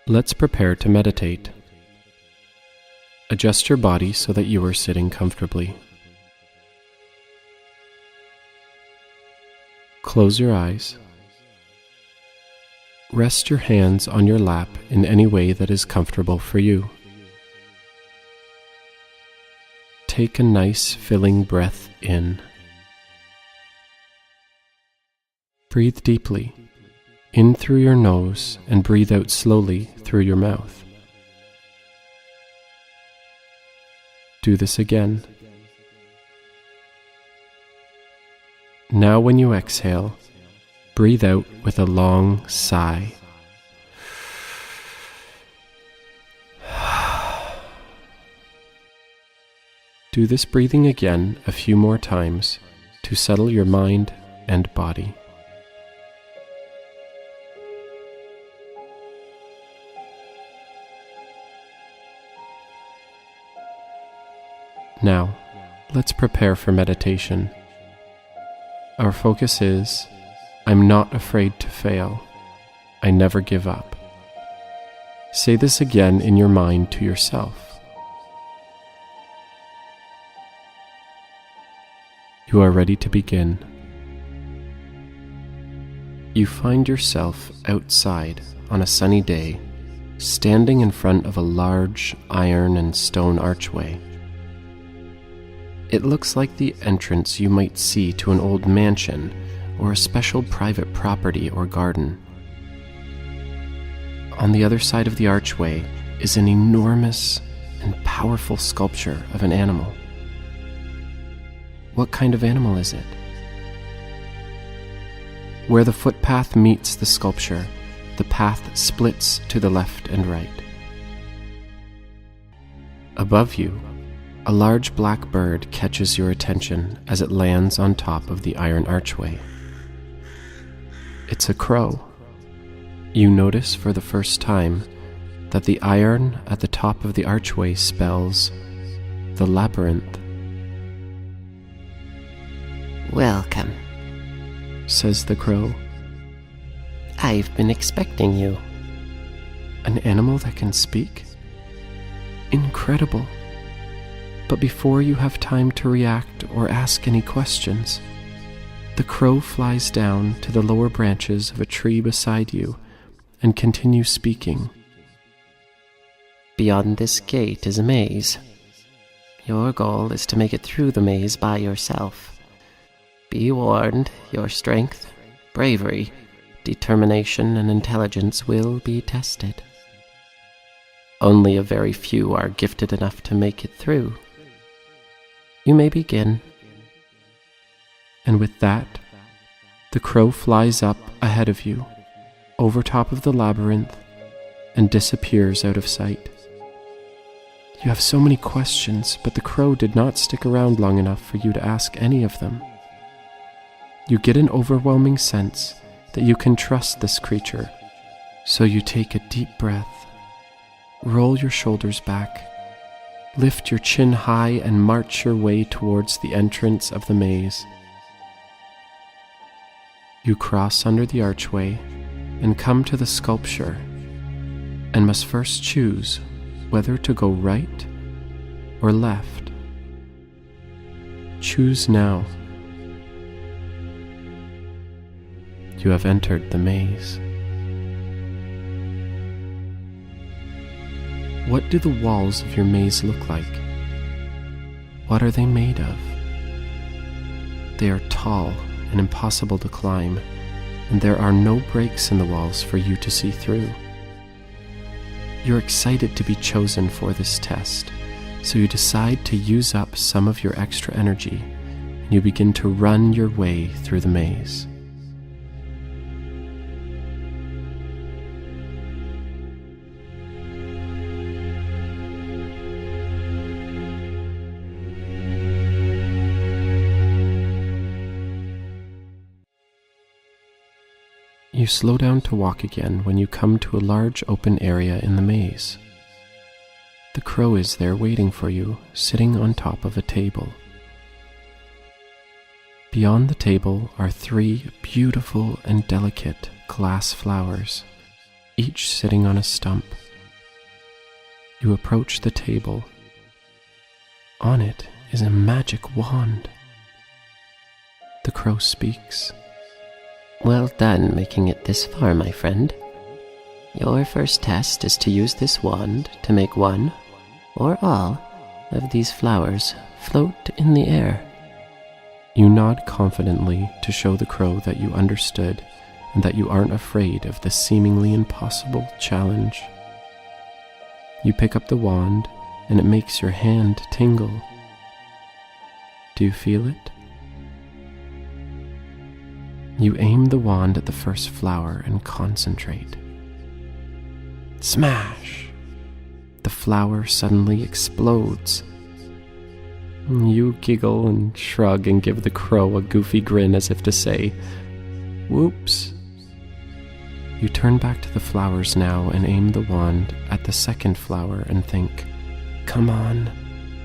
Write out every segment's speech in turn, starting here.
Let's prepare to meditate. Adjust your body so that you are sitting comfortably. Close your eyes. Rest your hands on your lap in any way that is comfortable for you. Take a nice, filling breath in. Breathe deeply, in through your nose and breathe out slowly through your mouth. Do this again. Now when you exhale, breathe out with a long sigh. Do this breathing again a few more times to settle your mind and body. Now, let's prepare for meditation. Our focus is, I'm not afraid to fail. I never give up. Say this again in your mind to yourself. You are ready to begin. You find yourself outside on a sunny day, standing in front of a large iron and stone archway. It looks like the entrance you might see to an old mansion or a special private property or garden. On the other side of the archway is an enormous and powerful sculpture of an animal. What kind of animal is it? Where the footpath meets the sculpture, the path splits to the left and right. Above you, a large black bird catches your attention as it lands on top of the iron archway. It's a crow. You notice for the first time that the iron at the top of the archway spells the Labyrinth. "Welcome," says the crow. "I've been expecting you." An animal that can speak? Incredible. But before you have time to react or ask any questions, the crow flies down to the lower branches of a tree beside you and continues speaking. "Beyond this gate is a maze. Your goal is to make it through the maze by yourself. Be warned, your strength, bravery, determination, and intelligence will be tested. Only a very few are gifted enough to make it through. You may begin." And with that, the crow flies up ahead of you, over top of the labyrinth, and disappears out of sight. You have so many questions, but the crow did not stick around long enough for you to ask any of them. You get an overwhelming sense that you can trust this creature, so you take a deep breath, roll your shoulders back, lift your chin high and march your way towards the entrance of the maze. You cross under the archway and come to the sculpture and must first choose whether to go right or left. Choose now. You have entered the maze. What do the walls of your maze look like? What are they made of? They are tall and impossible to climb, and there are no breaks in the walls for you to see through. You're excited to be chosen for this test, so you decide to use up some of your extra energy, and you begin to run your way through the maze. You slow down to walk again when you come to a large open area in the maze. The crow is there waiting for you, sitting on top of a table. Beyond the table are 3 beautiful and delicate glass flowers, each sitting on a stump. You approach the table. On it is a magic wand. The crow speaks. Well done making it this far, my friend. Your first test is to use this wand to make one, or all, of these flowers float in the air. You nod confidently to show the crow that you understood and that you aren't afraid of the seemingly impossible challenge. You pick up the wand and it makes your hand tingle. Do you feel it? You aim the wand at the first flower and concentrate. Smash! The flower suddenly explodes. You giggle and shrug and give the crow a goofy grin as if to say, "Whoops." You turn back to the flowers now and aim the wand at the second flower and think, "Come on,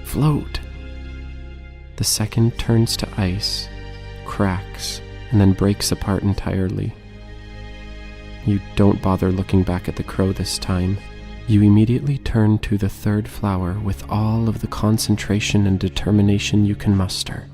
float." The second turns to ice, cracks, and then breaks apart entirely. You don't bother looking back at the crow this time. You immediately turn to the third flower with all of the concentration and determination you can muster.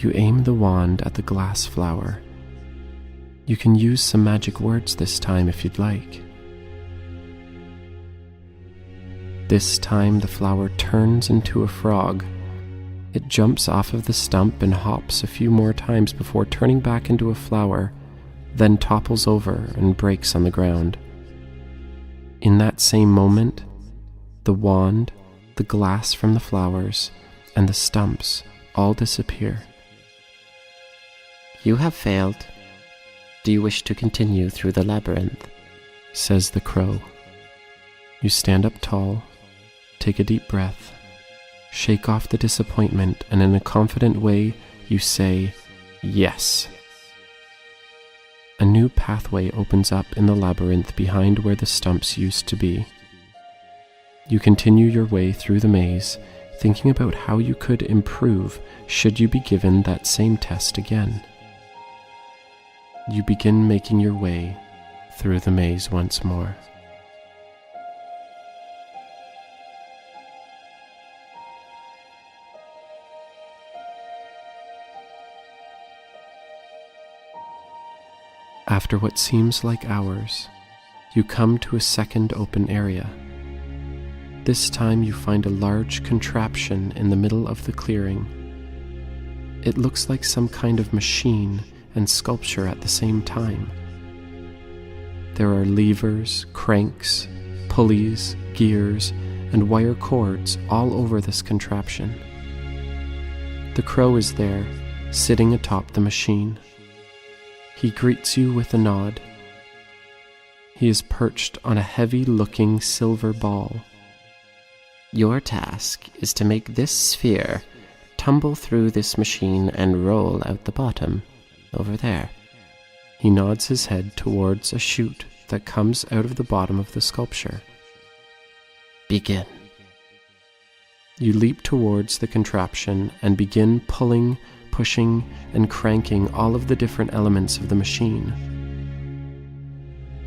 You aim the wand at the glass flower. You can use some magic words this time if you'd like. This time the flower turns into a frog. It jumps off of the stump and hops a few more times before turning back into a flower, then topples over and breaks on the ground. In that same moment, the wand, the glass from the flowers, and the stumps all disappear. You have failed. Do you wish to continue through the labyrinth? Says the crow. You stand up tall, take a deep breath, shake off the disappointment, and in a confident way, you say, "Yes." A new pathway opens up in the labyrinth behind where the stumps used to be. You continue your way through the maze, thinking about how you could improve should you be given that same test again. You begin making your way through the maze once more. After what seems like hours, you come to a second open area. This time you find a large contraption in the middle of the clearing. It looks like some kind of machine and sculpture at the same time. There are levers, cranks, pulleys, gears, and wire cords all over this contraption. The crow is there, sitting atop the machine. He greets you with a nod. He is perched on a heavy-looking silver ball. Your task is to make this sphere tumble through this machine and roll out the bottom, over there. He nods his head towards a chute that comes out of the bottom of the sculpture. Begin. You leap towards the contraption and begin pulling, pushing, and cranking all of the different elements of the machine,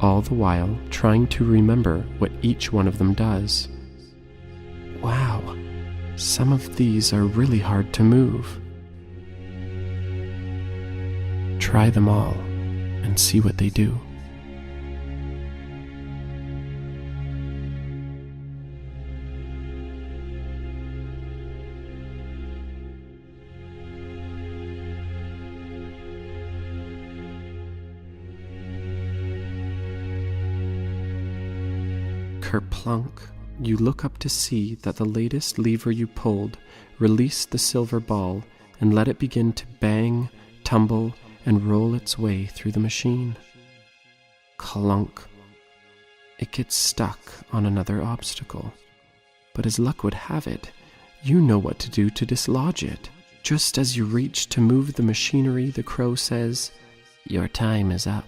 all the while trying to remember what each one of them does. Wow, some of these are really hard to move. Try them all and see what they do. Kerplunk, you look up to see that the latest lever you pulled released the silver ball and let it begin to bang, tumble, and roll its way through the machine. Clunk. It gets stuck on another obstacle. But as luck would have it, you know what to do to dislodge it. Just as you reach to move the machinery, the crow says, "Your time is up."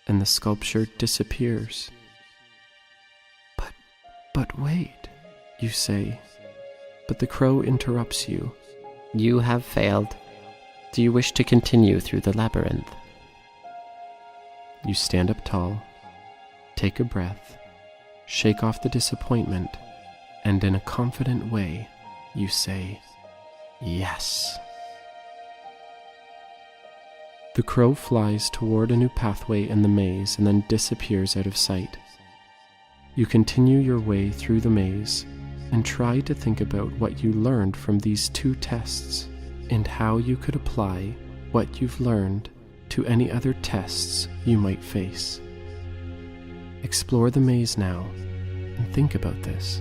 And the sculpture disappears. But wait, you say. But the crow interrupts you. You have failed. Do you wish to continue through the labyrinth? You stand up tall, Take a breath, shake off the disappointment, and in a confident way, you say, "Yes." The crow flies toward a new pathway in the maze and then disappears out of sight. You continue your way through the maze and try to think about what you learned from these 2 tests and how you could apply what you've learned to any other tests you might face. Explore the maze now and think about this.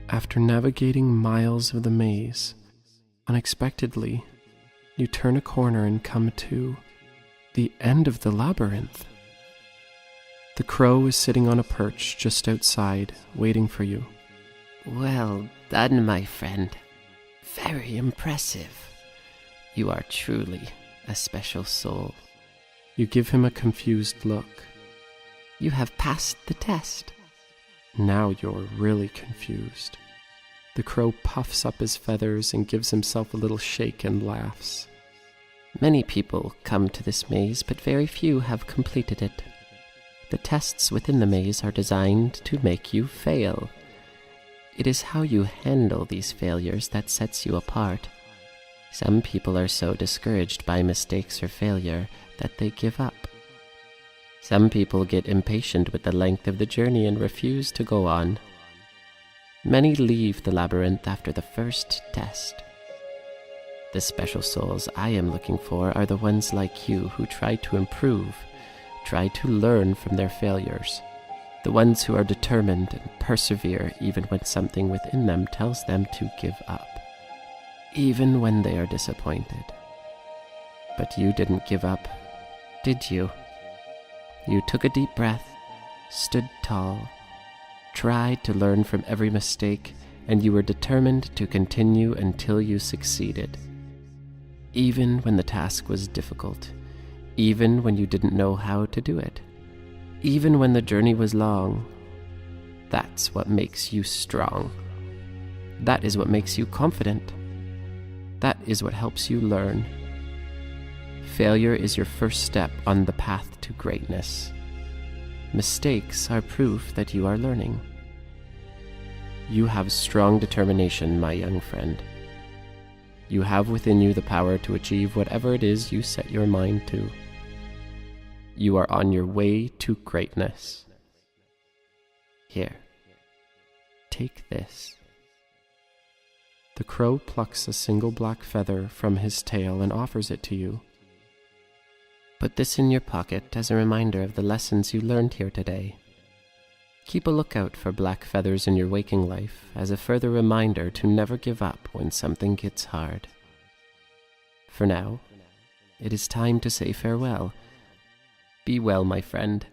After navigating miles of the maze, unexpectedly, you turn a corner and come to the end of the labyrinth. The crow is sitting on a perch just outside, waiting for you. Well done, my friend. Very impressive. You are truly a special soul. You give him a confused look. You have passed the test. Now you're really confused. The crow puffs up his feathers and gives himself a little shake and laughs. Many people come to this maze, but very few have completed it. The tests within the maze are designed to make you fail. It is how you handle these failures that sets you apart. Some people are so discouraged by mistakes or failure that they give up. Some people get impatient with the length of the journey and refuse to go on. Many leave the labyrinth after the first test. The special souls I am looking for are the ones like you who try to improve, try to learn from their failures. The ones who are determined and persevere even when something within them tells them to give up, even when they are disappointed. But you didn't give up, did you? You took a deep breath, stood tall, tried to learn from every mistake, and you were determined to continue until you succeeded. Even when the task was difficult, even when you didn't know how to do it, even when the journey was long. That's what makes you strong. That is what makes you confident. That is what helps you learn. Failure is your first step on the path to greatness. Mistakes are proof that you are learning. You have strong determination, my young friend. You have within you the power to achieve whatever it is you set your mind to. You are on your way to greatness. Here, take this. The crow plucks a single black feather from his tail and offers it to you. Put this in your pocket as a reminder of the lessons you learned here today. Keep a lookout for black feathers in your waking life as a further reminder to never give up when something gets hard. For now, it is time to say farewell. Be well, my friend.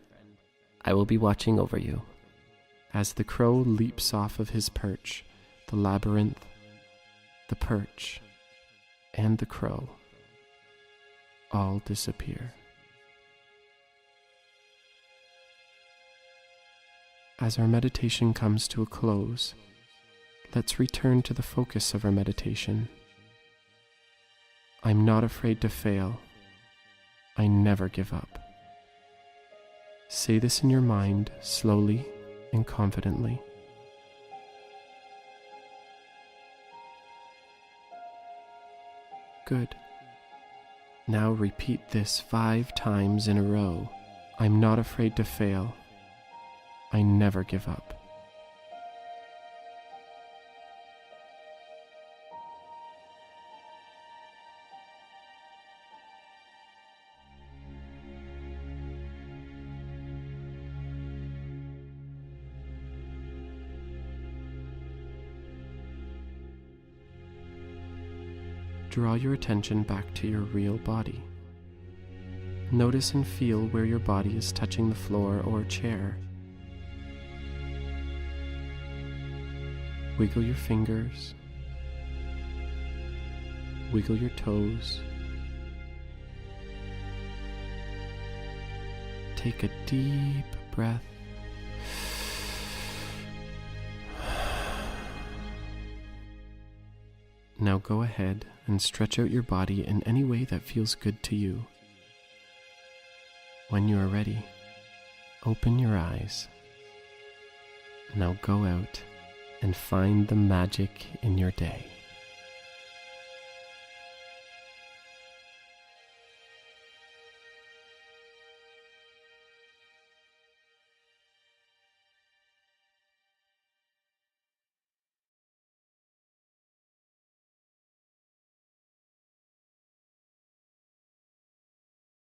I will be watching over you. As the crow leaps off of his perch, the labyrinth, the perch, and the crow all disappear. As our meditation comes to a close, let's return to the focus of our meditation. I'm not afraid to fail. I never give up. Say this in your mind slowly and confidently. Good. Now repeat this 5 times in a row. I'm not afraid to fail. I never give up. Draw your attention back to your real body. Notice and feel where your body is touching the floor or chair. Wiggle your fingers. Wiggle your toes. Take a deep breath. Now go ahead and stretch out your body in any way that feels good to you. When you are ready, open your eyes. Now go out and find the magic in your day.